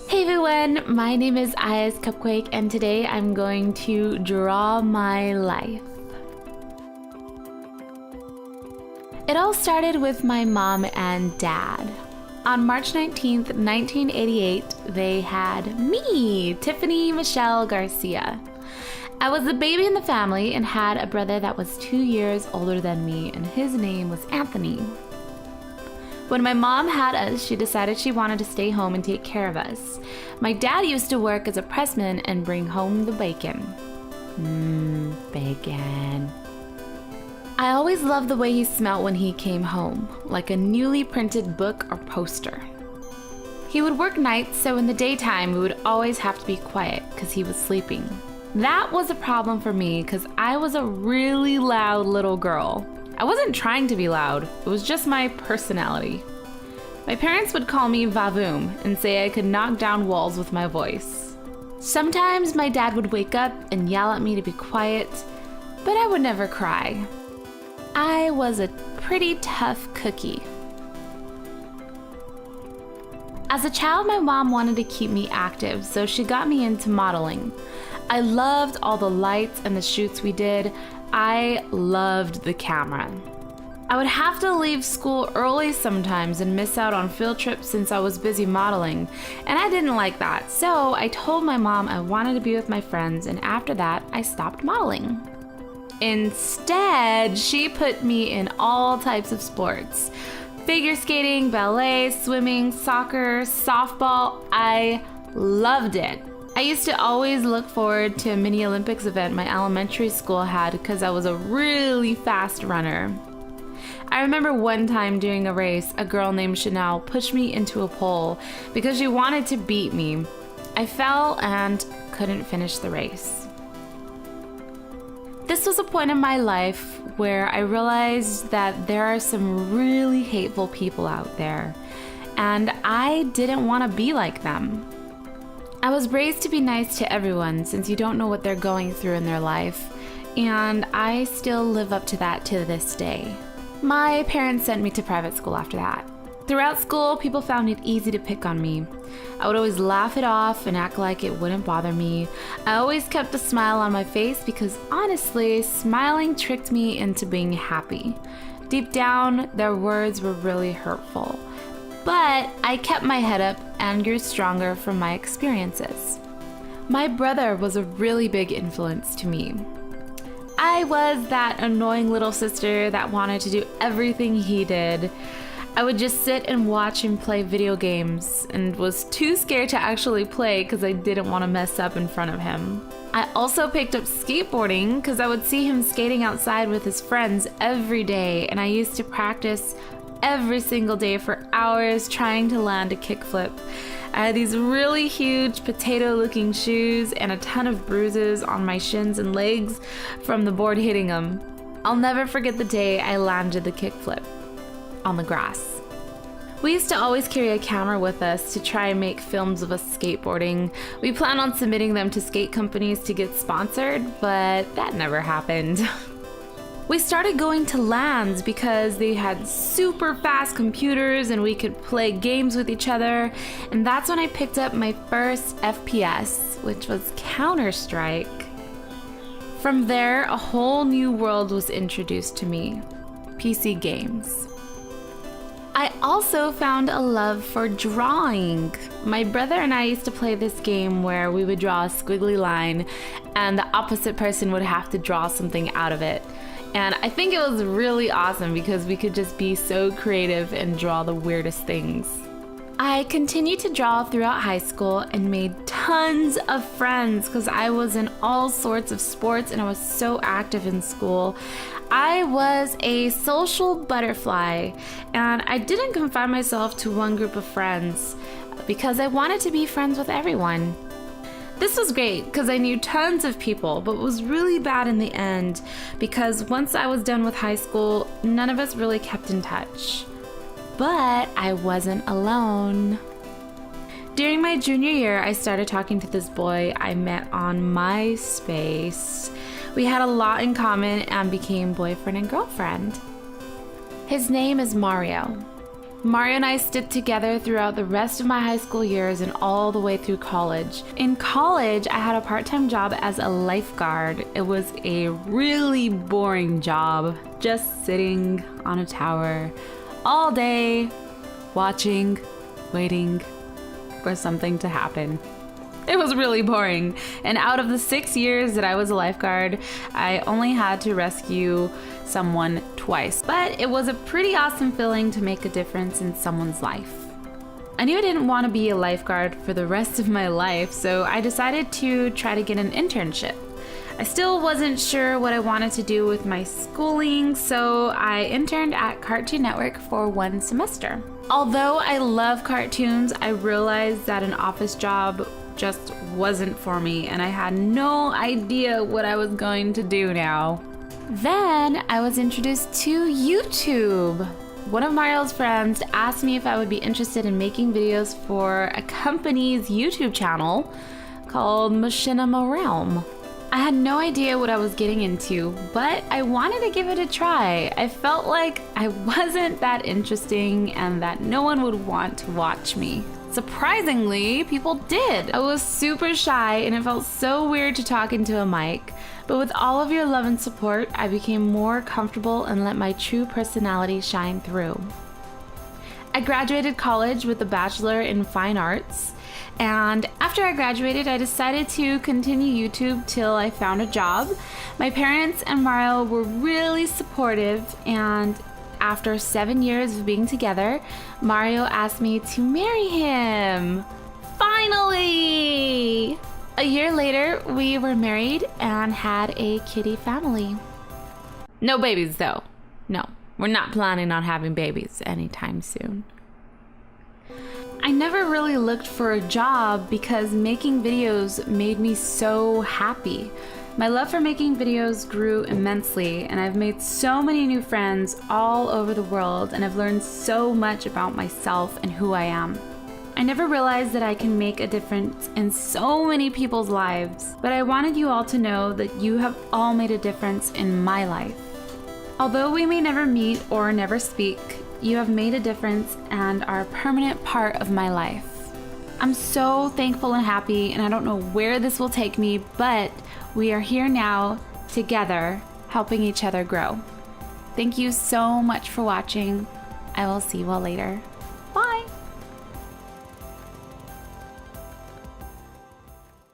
Hey everyone, my name is Ihascupquake and today I'm going to draw my life. It all started with my mom and dad. On March 19th, 1988, they had me, Tiffany Michelle Garcia. I was the baby in the family and had a brother that was 2 years older than me, and his name was Anthony. When my mom had us, she decided she wanted to stay home and take care of us. My dad used to work as a pressman and bring home the bacon. Bacon. I always loved the way he smelled when he came home, like a newly printed book or poster. He would work nights, so in the daytime we would always have to be quiet because he was sleeping. That was a problem for me because I was a really loud little girl. I wasn't trying to be loud, it was just my personality. My parents would call me Vavoom and say I could knock down walls with my voice. Sometimes my dad would wake up and yell at me to be quiet, but I would never cry. I was a pretty tough cookie. As a child, my mom wanted to keep me active, so she got me into modeling. I loved all the lights and the shoots we did. I loved the camera. I would have to leave school early sometimes and miss out on field trips since I was busy modeling, and I didn't like that, so I told my mom I wanted to be with my friends, and after that, I stopped modeling. Instead, she put me in all types of sports. Figure skating, ballet, swimming, soccer, softball. I loved it. I used to always look forward to a mini Olympics event my elementary school had because I was a really fast runner. I remember one time during a race, a girl named Chanel pushed me into a pole because she wanted to beat me. I fell and couldn't finish the race. This was a point in my life where I realized that there are some really hateful people out there, and I didn't want to be like them. I was raised to be nice to everyone since you don't know what they're going through in their life, and I still live up to that to this day. My parents sent me to private school after that. Throughout school, people found it easy to pick on me. I would always laugh it off and act like it wouldn't bother me. I always kept a smile on my face because honestly, smiling tricked me into being happy. Deep down, their words were really hurtful. But I kept my head up and grew stronger from my experiences. My brother was a really big influence to me. I was that annoying little sister that wanted to do everything he did. I would just sit and watch him play video games and was too scared to actually play because I didn't want to mess up in front of him. I also picked up skateboarding because I would see him skating outside with his friends every day, and I used to practice every single day for hours trying to land a kickflip. I had these really huge potato-looking shoes and a ton of bruises on my shins and legs from the board hitting them. I'll never forget the day I landed the kickflip on the grass. We used to always carry a camera with us to try and make films of us skateboarding. We planned on submitting them to skate companies to get sponsored, but that never happened. We started going to LANs because they had super fast computers and we could play games with each other, and that's when I picked up my first FPS, which was Counter-Strike. From there, a whole new world was introduced to me: PC games. I also found a love for drawing. My brother and I used to play this game where we would draw a squiggly line and the opposite person would have to draw something out of it. And I think it was really awesome because we could just be so creative and draw the weirdest things. I continued to draw throughout high school and made tons of friends because I was in all sorts of sports and I was so active in school. I was a social butterfly, and I didn't confine myself to one group of friends because I wanted to be friends with everyone. This was great because I knew tons of people, but was really bad in the end because once I was done with high school, none of us really kept in touch. But I wasn't alone. During my junior year, I started talking to this boy I met on MySpace. We had a lot in common and became boyfriend and girlfriend. His name is Mario. Mario and I stood together throughout the rest of my high school years and all the way through college. In college, I had a part-time job as a lifeguard. It was a really boring job, just sitting on a tower all day, watching, waiting for something to happen. It was really boring. And out of the 6 years that I was a lifeguard, I only had to rescue someone twice. But it was a pretty awesome feeling to make a difference in someone's life. I knew I didn't want to be a lifeguard for the rest of my life, so I decided to try to get an internship. I still wasn't sure what I wanted to do with my schooling, so I interned at Cartoon Network for 1 semester. Although I love cartoons, I realized that an office job just wasn't for me, and I had no idea what I was going to do now. Then I was introduced to YouTube. One of Mario's friends asked me if I would be interested in making videos for a company's YouTube channel called Machinima Realm. I had no idea what I was getting into, but I wanted to give it a try. I felt like I wasn't that interesting and that no one would want to watch me. Surprisingly, people did. I was super shy and it felt so weird to talk into a mic, but with all of your love and support, I became more comfortable and let my true personality shine through. I graduated college with a Bachelor in Fine Arts, and after I graduated, I decided to continue YouTube till I found a job. My parents and Mario were really supportive, and after 7 years of being together, Mario asked me to marry him. Finally! A year later, we were married and had a kitty family. No babies though. No, we're not planning on having babies anytime soon. I never really looked for a job because making videos made me so happy. My love for making videos grew immensely, and I've made so many new friends all over the world, and I've learned so much about myself and who I am. I never realized that I can make a difference in so many people's lives, but I wanted you all to know that you have all made a difference in my life. Although we may never meet or never speak, you have made a difference and are a permanent part of my life. I'm so thankful and happy, and I don't know where this will take me, but we are here now, together, helping each other grow. Thank you so much for watching. I will see you all later.